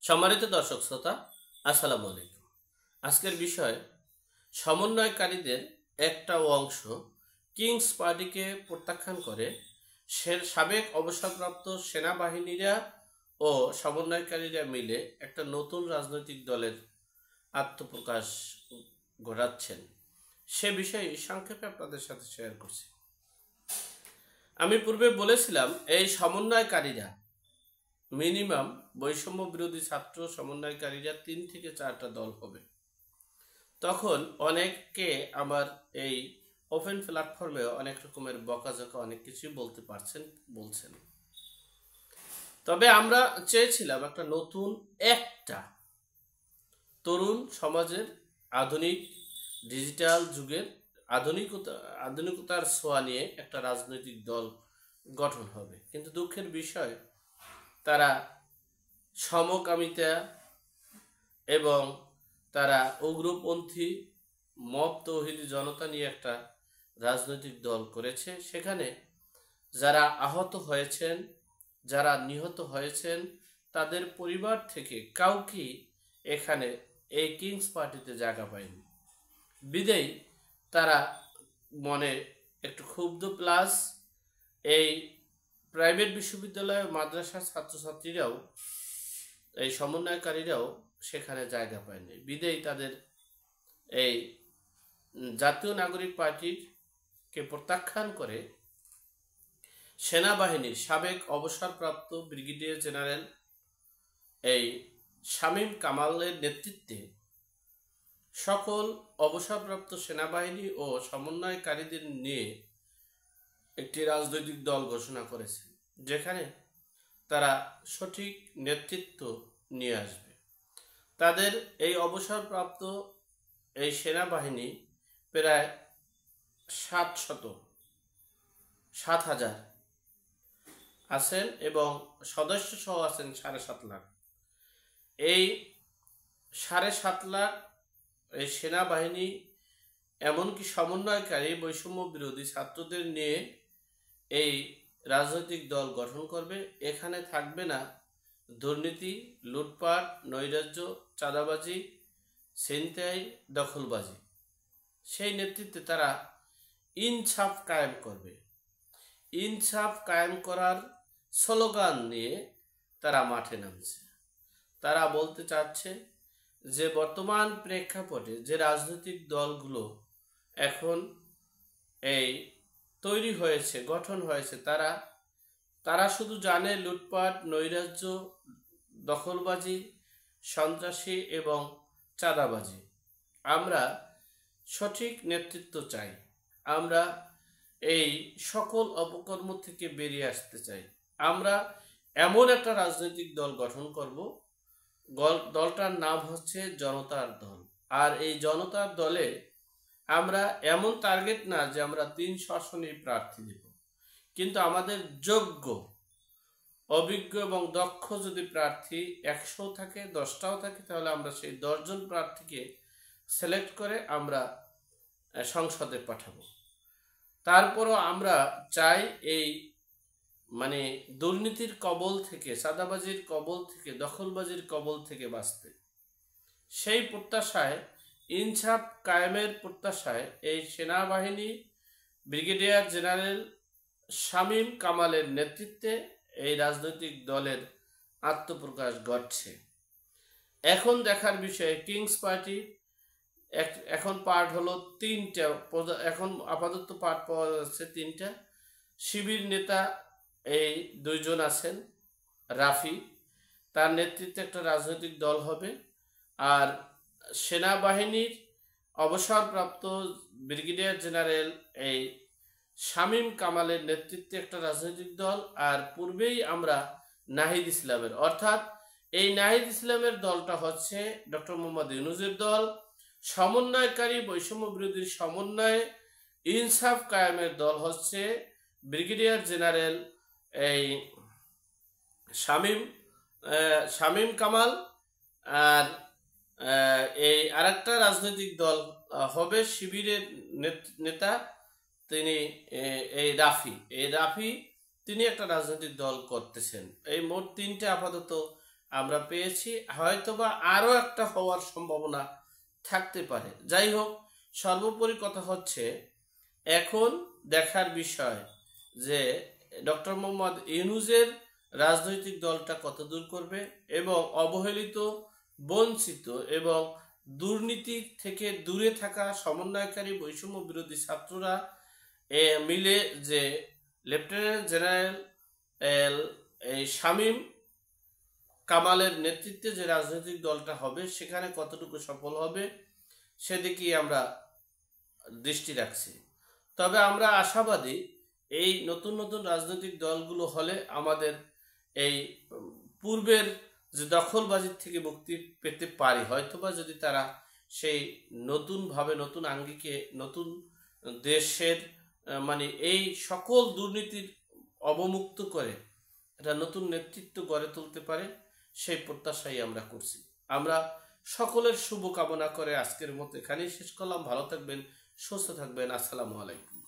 সম্মানিত দর্শক শ্রোতা, আসসালামু আলাইকুম। আজকের বিষয় সমন্বয়কারীদের একটা অংশ কিংস পার্টিকে প্রত্যাখ্যান করে সাবেক অবসরপ্রাপ্ত সেনাবাহিনীরা ও সমন্বয়কারীরা মিলে একটা নতুন রাজনৈতিক দলের আত্মপ্রকাশ ঘটাচ্ছেন। সে বিষয়ে সংক্ষেপে আপনাদের সাথে শেয়ার করছি। আমি পূর্বে বলেছিলাম এই সমন্বয়কারীরা মিনিমাম বৈষম্য বিরোধী ছাত্র সমন্বয়কারীরা 3 থেকে 4টা দল হবে। তখন অনেকে আমার এই ওপেন প্ল্যাটফর্মে অনেক রকমের বকাঝকা অনেক কিছুই বলছেন। তবে আমরা চেয়েছিলাম একটা নতুন একটা তরুণ সমাজের আধুনিক ডিজিটাল যুগের আধুনিকতার ছোঁয়া নিয়ে একটা রাজনৈতিক দল গঠন হবে। কিন্তু দুঃখের বিষয়, তারা সমকামিতা এবং তারা উগ্রপন্থী মব তৌহিদি জনতা নিয়ে একটা রাজনৈতিক দল করেছে। সেখানে যারা আহত হয়েছেন, যারা নিহত হয়েছেন, তাদের পরিবার থেকে কাউকে এখানে এই কিংস পার্টিতে জায়গা পায়নি। বিদেই তারা মনে একটু ক্ষুব্ধ, প্লাস এই প্রাইভেট বিশ্ববিদ্যালয় মাদ্রাসার ছাত্রছাত্রীরাও, এই সমন্বয়কারীরাও সেখানে জায়গা পায়নি। বিদেই তাদের এই জাতীয় নাগরিক পার্টিকে প্রত্যাখ্যান করে সেনাবাহিনীর সাবেক অবসরপ্রাপ্ত ব্রিগেডিয়ার জেনারেল এই শামীম কামালের নেতৃত্বে সকল অবসরপ্রাপ্ত সেনাবাহিনী ও সমন্বয়কারীদের নিয়ে একটি রাজনৈতিক দল ঘোষণা করেছে, যেখানে তারা সঠিক নেতৃত্ব নিয়ে আসবে। তাদের এই অবসরপ্রাপ্ত এই সেনাবাহিনী প্রায় 7,000 আছেন এবং সদস্য সহ আছেন 7.5 লাখ। এই 7.5 লাখ এই সেনাবাহিনী এমনকি সমন্বয়কারী বৈষম্য বিরোধী ছাত্রদের নিয়ে এই রাজনৈতিক দল গঠন করবে। এখানে থাকবে না দুর্নীতি, লুটপাট, নৈরাজ্য, চাঁদাবাজি, ছিনতাই, দখলবাজি। সেই নেতৃত্বে তারা ইনসাফ কায়েম করবে। ইনসাফ কায়েম করার স্লোগান নিয়ে তারা মাঠে নামছে। তারা বলতে চাচ্ছে যে বর্তমান প্রেক্ষাপটে যে রাজনৈতিক দলগুলো এখন এই তৈরি হয়েছে, গঠন হয়েছে, তারা শুধু জানে লুটপাট, নৈরাজ্য, দখলবাজি, সন্ত্রাসী এবং চাঁদাবাজি। আমরা সঠিক নেতৃত্ব চাই। আমরা এই সকল অপকর্ম থেকে বেরিয়ে আসতে চাই। আমরা এমন একটা রাজনৈতিক দল গঠন করব, দলটার নাম হচ্ছে জনতার দল। আর এই জনতার দলে আমরা এমন টার্গেট না যে আমরা 300 আসনে প্রার্থী দেব, কিন্তু আমাদের যোগ্য, অভিজ্ঞ এবং দক্ষ যদি প্রার্থী 100 থাকে, 10টাও থাকে, তাহলে আমরা সেই 10 জন প্রার্থীকে সিলেক্ট করে আমরা সংসদে পাঠাবো। তারপরও আমরা চাই এই দুর্নীতির কবল থেকে, চাঁদাবাজির কবল থেকে, দখলবাজির কবল থেকে বাঁচতে। সেই প্রত্যাশায়, ইনসাফ কায়েমের প্রত্যাশায় এই সেনাবাহিনী ব্রিগেডিয়ার জেনারেল শামীম কামালের নেতৃত্বে এই রাজনৈতিক দলের আত্মপ্রকাশ ঘটছে। এখন দেখার বিষয়ে কিংস পার্টি এখন পার্ট হলো 3টা। এখন আপাতত পার্ট পাওয়া যাচ্ছে 3টা। শিবির নেতা এই 2 জন আছেন, রাফি, তার নেতৃত্বে একটা রাজনৈতিক দল হবে। আর সেনাবাহিনীর অবসরপ্রাপ্ত ব্রিগেডিয়ার জেনারেল এই শামীম কামালের নেতৃত্বে একটা রাজনৈতিক দল। আর পূর্বেই আমরা নাহিদ ইসলামের, অর্থাৎ এই নাহিদ ইসলামের দলটা হচ্ছে ডক্টর মোহাম্মদ ইউনূসের দল। সমন্বয়কারী বৈষম্য বিরোধী সমন্বয় ইনসাফ কায়েমের দল হচ্ছে ব্রিগেডিয়ার জেনারেল এই শামীম কামাল। আর এই আরেকটা রাজনৈতিক দল হবে শিবিরের নেতা, তিনি এই রাফি তিনি একটা রাজনৈতিক দল করতেছেন। এই মোট 3টে আপাতত আমরা পেয়েছি, হয়তোবা আরও একটা হওয়ার সম্ভাবনা থাকতে পারে। যাই হোক, সর্বোপরি কথা হচ্ছে এখন দেখার বিষয় যে ডক্টর মোহাম্মদ ইউনূসের রাজনৈতিক দলটা কত দূর করবে এবং অবহেলিত, বঞ্চিত এবং দুর্নীতি থেকে দূরে থাকা সমন্বয়কারী বৈষম্য বিরোধী ছাত্ররা মিলে যে লেফটেন্যান্ট জেনারেল এই শামীম কামালের নেতৃত্বে যে রাজনৈতিক দলটা হবে সেখানে কতটুকু সফল হবে সেদিকেই আমরা দৃষ্টি রাখছি। তবে আমরা আশাবাদী এই নতুন নতুন রাজনৈতিক দলগুলো হলে আমাদের এই পূর্বের যে দখলবাজির থেকে মুক্তি পেতে পারি, হয়তোবা যদি তারা সেই নতুনভাবে, নতুন আঙ্গিকে, নতুন দেশের মানে এই সকল দুর্নীতির অবমুক্ত করে একটা নতুন নেতৃত্ব গড়ে তুলতে পারে, সেই প্রত্যাশাই আমরা করছি। আমরা সকলের শুভ কামনা করে আজকের মতো এখানেই শেষ করলাম। ভালো থাকবেন, সুস্থ থাকবেন। আসসালামু আলাইকুম।